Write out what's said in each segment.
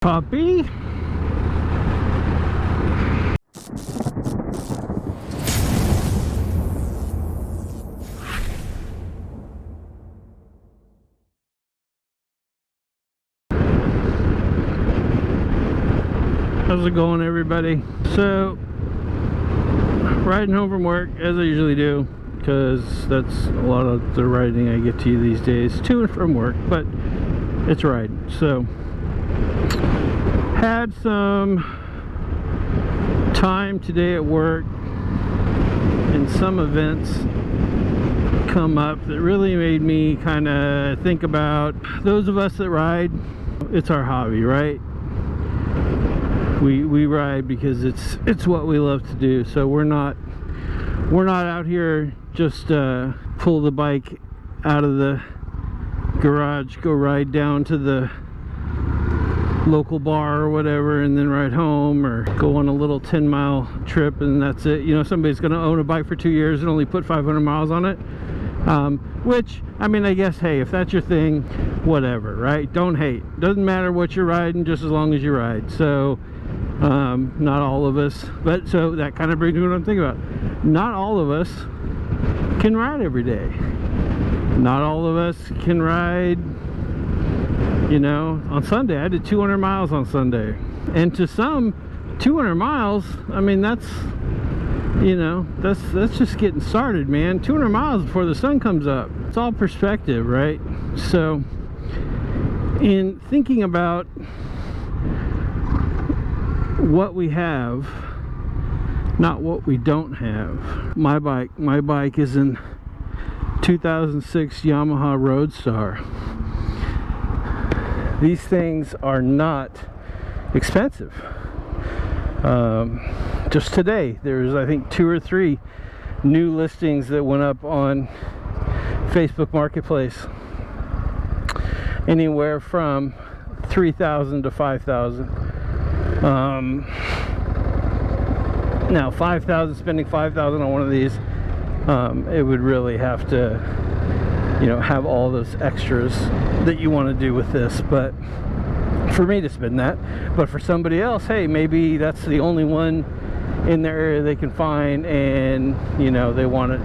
Puppy. How's it going, everybody? So, riding home from work as I usually do, because that's a lot of the riding I get to these days, to and from work, but it's right. So, had some time today at work and some events come up that really made me kind of think about those of us that ride. It's our hobby, right? We ride because it's what we love to do. So we're not out here just pull the bike out of the garage, go ride down to the local bar or whatever, and then ride home, or go on a little 10-mile trip and that's it. You know, somebody's gonna own a bike for 2 years and only put 500 miles on it, which, I mean, I guess, hey, if that's your thing, whatever, right? Don't hate. Doesn't matter what you're riding, just as long as you ride. So not all of us, but so that kind of brings me to what I'm thinking about. Not all of us can ride every day. Not all of us can ride, you know, on Sunday. I did 200 miles on Sunday, and to some, 200 miles, I mean, that's, you know, that's just getting started, man. 200 miles before the sun comes up. It's all perspective, right? So in thinking about what we have, not what we don't have. My bike is an 2006 Yamaha Roadstar. These things are not expensive. Just today there's, I think, 2 or 3 new listings that went up on Facebook Marketplace, anywhere from $3,000 to $5,000. Now $5,000, spending $5,000 on one of these, it would really have to, you know, have all those extras that you want to do with this. But for me to spend that, but for somebody else, hey, maybe that's the only one in their area they can find, and you know, they want it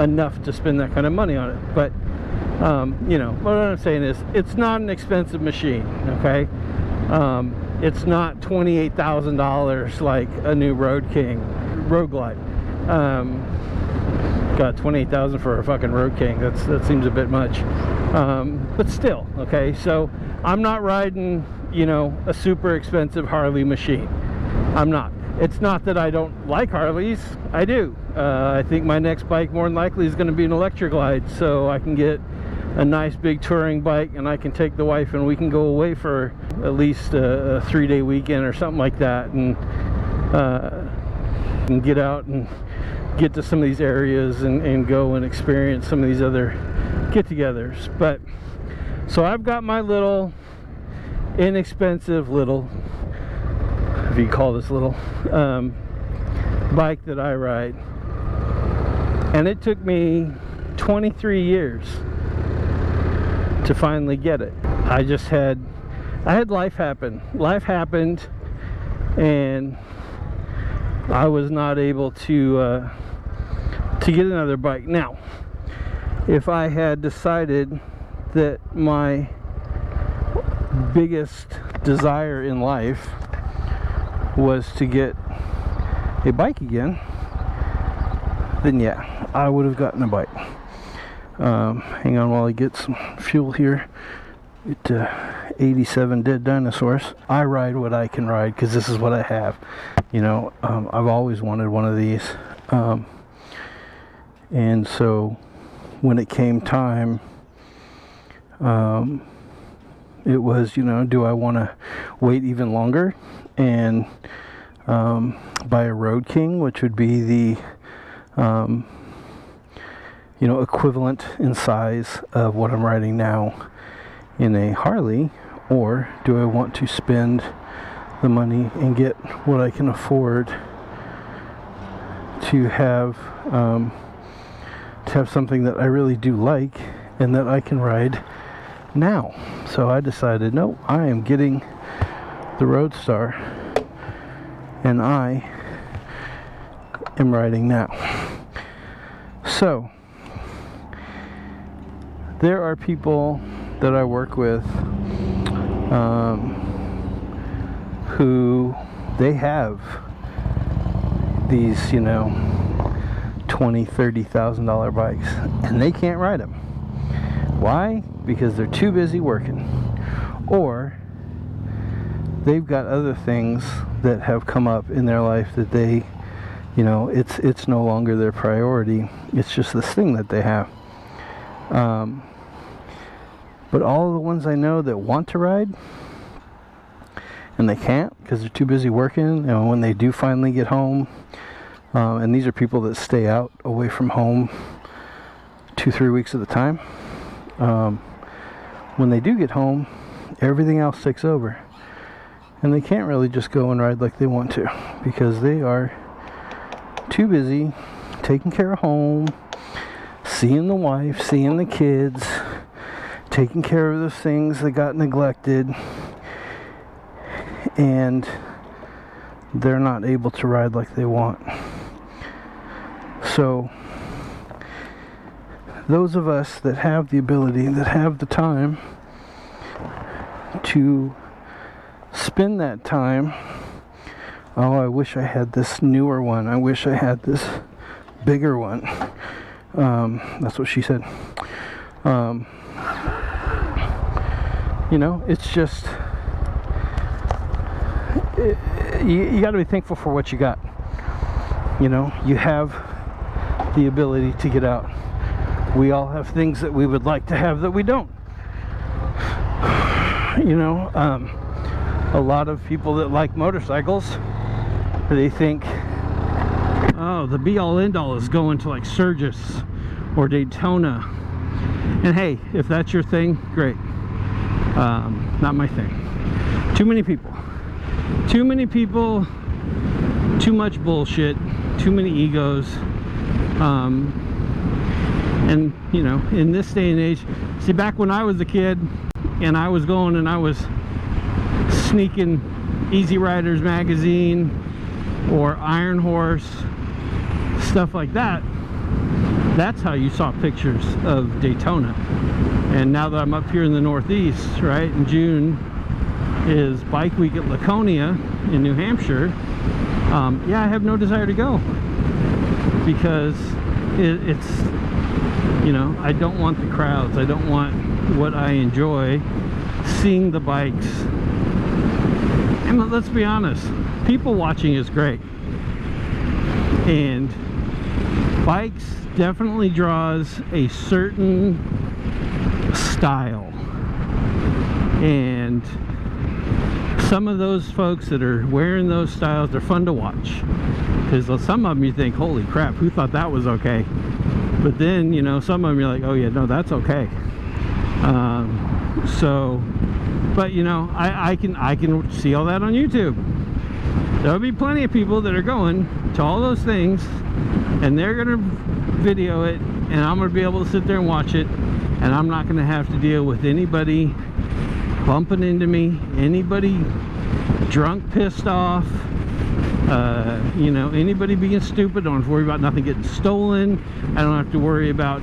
enough to spend that kind of money on it. But you know, what I'm saying is, it's not an expensive machine, okay? It's not $28,000 like a new Road Glide. God, $28,000 for a fucking Road King, that seems a bit much. But still, okay, so I'm not riding, you know, a super expensive Harley machine. I'm not. It's not that I don't like Harleys. I do. I think my next bike more than likely is going to be an electric glide, so I can get a nice big touring bike, and I can take the wife and we can go away for at least a 3-day weekend or something like that, and get out and get to some of these areas and go and experience some of these other get-togethers. But so I've got my little inexpensive little, if you call this little, bike that I ride, and it took me 23 years to finally get it. I had life happen. Life happened, and I was not able to get another bike. Now, if I had decided that my biggest desire in life was to get a bike again, then yeah, I would have gotten a bike. Hang on while I get some fuel here. 87 dead dinosaurs. I ride what I can ride because this is what I have. You know, I've always wanted one of these, and so when it came time, it was, you know, do I want to wait even longer and buy a Road King, which would be the you know, equivalent in size of what I'm riding now in a Harley, or do I want to spend the money and get what I can afford to have something that I really do like and that I can ride now. So I decided, no, I am getting the Roadstar, and I am riding now. So there are people that I work with who they have these, you know, $20,000-$30,000 bikes, and they can't ride them. Why? Because they're too busy working, or they've got other things that have come up in their life that they, you know, it's no longer their priority. It's just this thing that they have. But all of the ones I know that want to ride and they can't because they're too busy working, and when they do finally get home, and these are people that stay out away from home 2-3 weeks at a time, when they do get home, everything else takes over, and they can't really just go and ride like they want to because they are too busy taking care of home, seeing the wife, seeing the kids, taking care of those things that got neglected, and they're not able to ride like they want. So those of us that have the ability, that have the time to spend that time, oh, I wish I had this newer one, I wish I had this bigger one, that's what she said. You know, it's just, you got to be thankful for what you got. You know, you have the ability to get out. We all have things that we would like to have that we don't. You know, a lot of people that like motorcycles, they think, oh, the be-all end-all is going to like Sturgis or Daytona. And hey, if that's your thing, great. Not my thing. Too many people, too much bullshit, too many egos, and you know, in this day and age, see, back when I was a kid and I was going and I was sneaking Easy Riders magazine or Iron Horse, stuff like that, that's how you saw pictures of Daytona. And now that I'm up here in the Northeast, right, in June is Bike Week at Laconia in New Hampshire. Yeah, I have no desire to go because it's, you know, I don't want the crowds. I don't want what I enjoy, seeing the bikes. And let's be honest, people watching is great. And bikes definitely draws a certain style, and some of those folks that are wearing those styles, they're fun to watch, because some of them you think, holy crap, who thought that was okay? But then, you know, some of them you're like, oh yeah, no, that's okay. So, but you know, I can see all that on YouTube. There'll be plenty of people that are going to all those things and they're gonna video it, and I'm gonna be able to sit there and watch it, and I'm not gonna have to deal with anybody bumping into me, anybody drunk, pissed off, you know, anybody being stupid. I don't have to worry about nothing getting stolen. I don't have to worry about,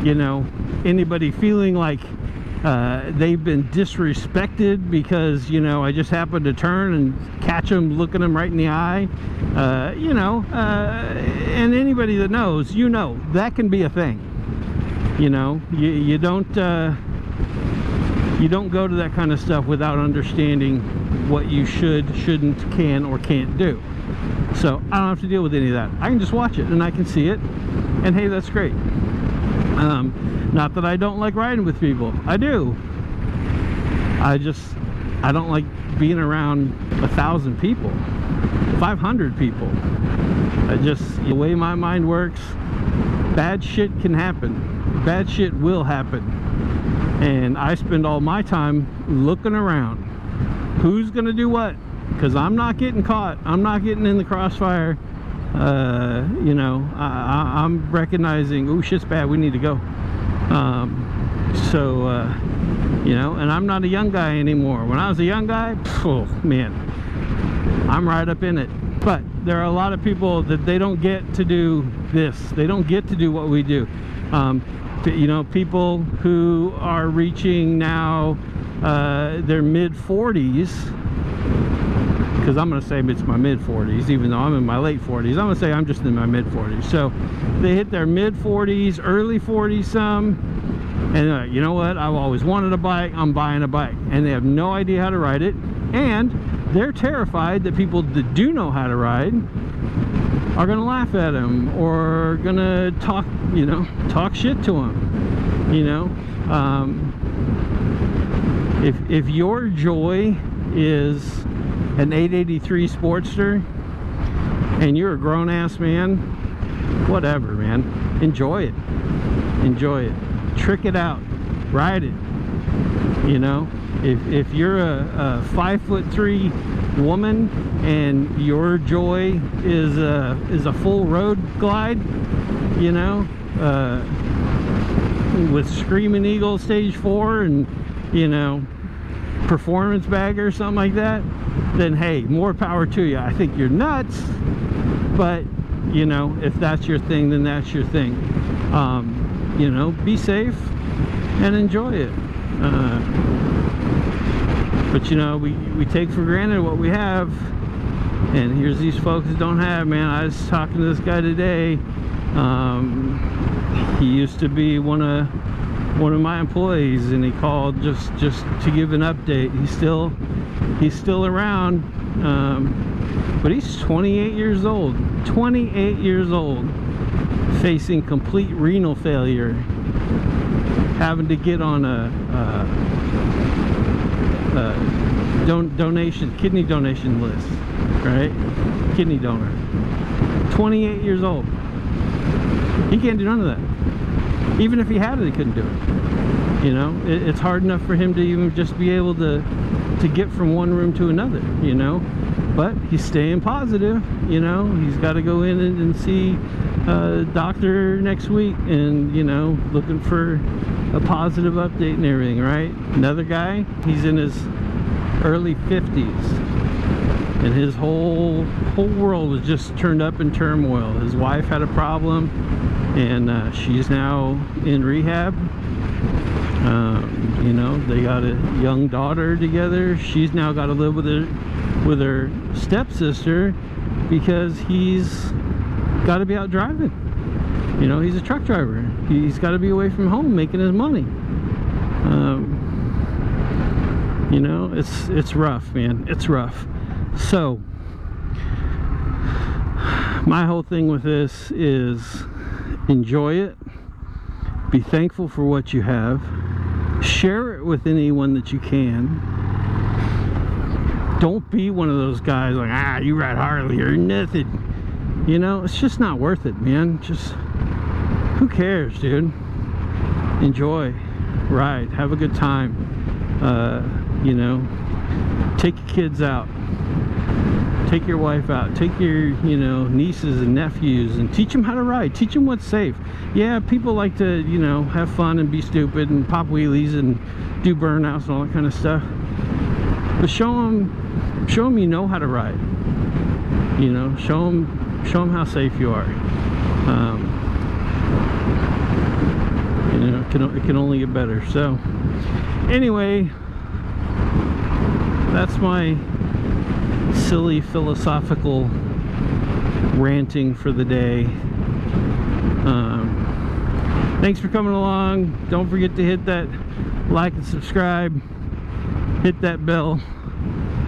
you know, anybody feeling like they've been disrespected because, you know, I just happened to turn and catch them, looking them right in the eye. You know, and anybody that knows, you know, that can be a thing. You know, you don't go to that kind of stuff without understanding what you should, shouldn't, can, or can't do. So I don't have to deal with any of that. I can just watch it and I can see it, and hey, that's great. Not that I don't like riding with people. I do. I don't like being around 1,000 people, 500 people. The way my mind works, bad shit can happen. Bad shit will happen. And I spend all my time looking around. Who's gonna do what? Because I'm not getting caught. I'm not getting in the crossfire. You know, I'm recognizing, oh, shit's bad, we need to go. You know, and I'm not a young guy anymore. When I was a young guy, oh man, I'm right up in it. But there are a lot of people that they don't get to do this. They don't get to do what we do. You know, people who are reaching now their mid-40s, because I'm going to say it's my mid-40s, even though I'm in my late 40s. I'm going to say I'm just in my mid-40s. So they hit their mid-40s, early 40s some, and they're like, you know what, I've always wanted a bike, I'm buying a bike. And they have no idea how to ride it, and they're terrified that people that do know how to ride are going to laugh at them or going to talk, you know, talk shit to them, you know. If your joy is an 883 Sportster and you're a grown-ass man, whatever, man, enjoy it. Enjoy it. Trick it out. Ride it. You know, if you're a 5'3" woman and your joy is a full road glide, you know, with Screaming Eagle Stage 4 and, you know, performance bagger or something like that, then hey, more power to you. I think you're nuts, but you know, if that's your thing, then that's your thing. You know, be safe and enjoy it. But you know, we take for granted what we have, and here's these folks that don't have, man. I was talking to this guy today. He used to be one of my employees, and he called just to give an update. He's still around, but he's 28 years old. 28 years old, facing complete renal failure, having to get on a kidney donation list, right? Kidney donor. 28 years old. He can't do none of that. Even if he had it, he couldn't do it. You know, it's hard enough for him to even just be able to get from one room to another, you know. But he's staying positive, you know. He's got to go in and see a doctor next week, and, you know, looking for a positive update and everything, right? Another guy, he's in his early 50s, and his whole world was just turned up in turmoil. His wife had a problem, and she's now in rehab. You know, they got a young daughter together. She's now got to live with her stepsister because he's got to be out driving. You know, he's a truck driver. He's got to be away from home making his money. You know, it's rough, man. It's rough. So my whole thing with this is enjoy it. Be thankful for what you have. Share it with anyone that you can. Don't be one of those guys like, you ride Harley or nothing. You know, it's just not worth it, man. Just, who cares, dude? Enjoy. Ride. Have a good time. You know, take your kids out. Take your wife out. Take your, you know, nieces and nephews and teach them how to ride. Teach them what's safe. Yeah, people like to, you know, have fun and be stupid and pop wheelies and do burnouts and all that kind of stuff. But show them you know how to ride. You know, show them how safe you are. You know, it can only get better. So, anyway, that's my silly philosophical ranting for the day. Thanks for coming along. Don't forget to hit that like and subscribe, hit that bell,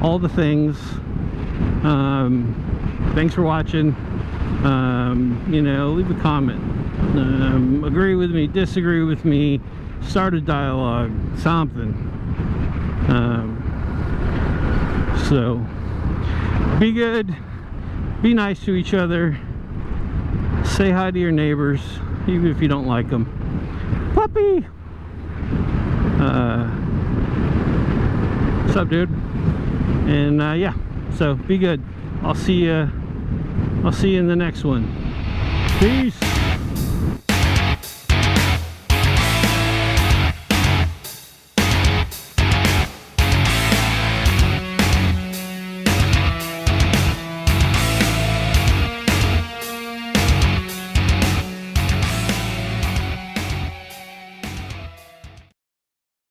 all the things. Thanks for watching. You know, leave a comment, agree with me, disagree with me, start a dialogue, something. So be good, be nice to each other, say hi to your neighbors, even if you don't like them. Puppy! What's up, dude? And yeah, so be good. I'll see you in the next one. Peace.